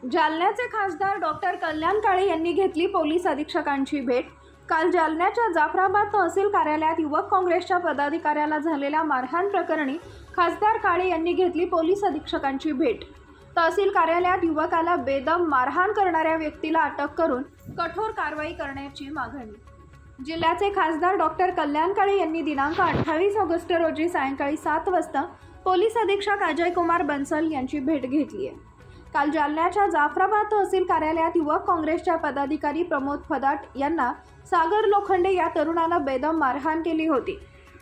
जालन्याचे खासदार डॉक्टर कल्याण काळे यांनी घेतली पोलीस अधीक्षकांची भेट। काल जालन्याच्या जाफराबाद तहसील कार्यालयात युवक काँग्रेसच्या पदाधिकाऱ्याला झालेल्या मारहाण प्रकरणी खासदार काळे यांनी घेतली पोलीस अधीक्षकांची भेट। तहसील कार्यालयात युवकाला बेदम मारहाण करणाऱ्या व्यक्तीला अटक करून कठोर कारवाई करण्याची मागणी जिल्ह्याचे खासदार डॉक्टर कल्याण काळे यांनी दिनांक 28 ऑगस्ट रोजी सायंकाळी 7 वाजता पोलीस अधीक्षक अजय कुमार बन्सल यांची भेट घेतली आहे। काल जालन्याच्या जाफराबाद तहसील कार्यालयात युवक काँग्रेसच्या पदाधिकारी प्रमोद फदाट यांना सागर लोखंडे या तरुणाला बेदम मारहाण केली होती।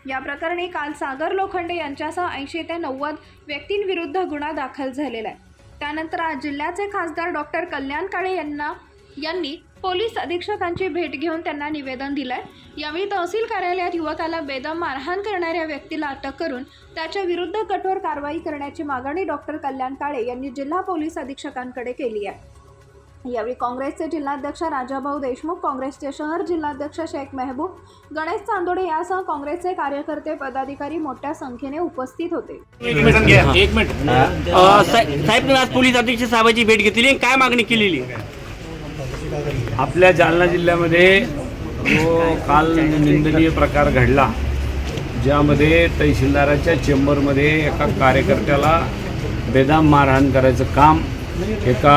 या प्रकरणी काल सागर लोखंडे यांच्यासह 80 ते 90 व्यक्तींविरुद्ध गुन्हा दाखल झालेला आहे। त्यानंतर आज जिल्ह्याचे खासदार डॉक्टर कल्याण काळे यांनी पोलीस अधीक्षकांची भेट घेऊन त्यांना निवेदन दिलंय। यावेळी तहसील कार्यालयात युवकाला बेदम मारहाण करणाऱ्या व्यक्तीला अटक करून त्याच्या विरुद्ध कठोर कारवाई करण्याची मागणी डॉक्टर कल्याण काळे यांनी जिल्हा पोलीस अधीक्षकांकडे केली आहे। यावेळी काँग्रेसचे जिल्हाध्यक्ष राजाभाऊ देशमुख, काँग्रेसचे शहर जिल्हाध्यक्ष शेख मेहबूब, गणेश चांदोडे यासह काँग्रेसचे कार्यकर्ते पदाधिकारी मोठ्या संख्येने उपस्थित होते। एक मिनिट साहेब, तुम्ही आज पोलीस अधीक्षक साहेबांची भेट घेतली, काय मागणी केलेली? आपल्या जालना जिल्ह्यामध्ये जो काल निंदनीय प्रकार घडला, ज्यामध्ये तहसीलदाराच्या चेंबरमध्ये एका कार्यकर्त्याला बेदम मारहाण करायचं काम एका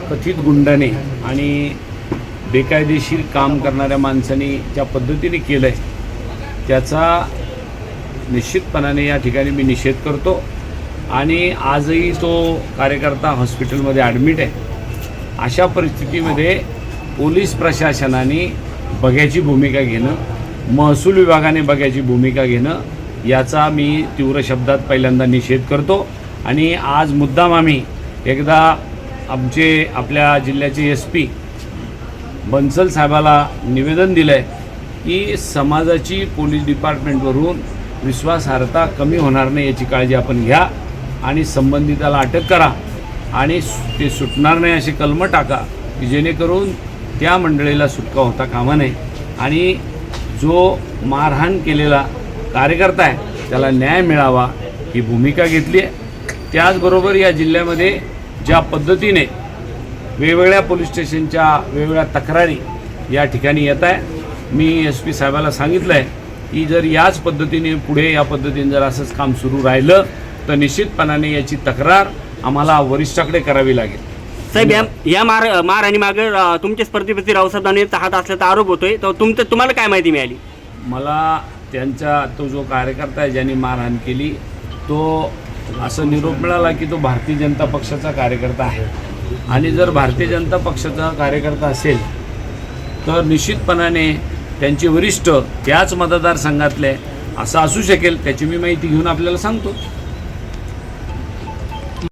कथित गुंडाने आणि बेकायदेशीर काम करणाऱ्या माणसाने ज्या पद्धतीने केलं आहे त्याचा निश्चितपणाने या ठिकाणी मी निषेध करतो। आणि आजही तो कार्यकर्ता हॉस्पिटलमध्ये ॲडमिट आहे। अशा परिस्थितीमध्ये पोलीस प्रशासनाने बघ्याची भूमिका घेणं, महसूल विभागाने बघ्याची भूमिका घेणं याचा मी तीव्र शब्दात पहिल्यांदा निषेध करतो। आणि आज मुद्दाम आम्ही एकदा आपल्या जिल्ह्याचे SP बन्सल साहेबाला निवेदन दिलं आहे की समाजाची पोलीस डिपार्टमेंटवरून विश्वासार्हता कमी होणार नाही याची काळजी आपण घ्या आणि संबंधिताला अटक करा आणि ते सुटणार नाही असे कलम टाका की जेणेकरून त्या मंडळीला सुटका होता कामा नये आणि जो मारहाण केलेला कार्यकर्ता आहे त्याला न्याय मिळावा ही भूमिका घेतली आहे। त्याचबरोबर या जिल्ह्यामध्ये ज्या पद्धतीने वेगवेगळ्या पोलीस स्टेशनच्या वेगवेगळ्या तक्रारी या ठिकाणी येत आहे, मी SP साहेबाला सांगितलं आहे की जर याच पद्धतीने पुढे या पद्धतीने जर असंच काम सुरू राहिलं तर निश्चितपणाने याची तक्रार आम्हाला वरिष्ठाकडे करावी लागेल। साहेब, या मारहाणी मागे तुमचे स्पर्धेपती रावसाहेबांचा हात असल्याचा आरोप होतोय, तर तुम्हाला काय माहिती मिळाली? मला त्यांचा तो जो कार्यकर्ता आहे ज्यांनी मारहाण केली तो असं निरोप मिळाला की तो भारतीय जनता पक्षाचा कार्यकर्ता आहे आणि जर भारतीय जनता पक्षाचा कार्यकर्ता असेल तर निश्चितपणाने त्यांचे वरिष्ठ त्याच मतदारसंघातले असं असू शकेल, त्याची मी माहिती घेऊन आपल्याला सांगतो।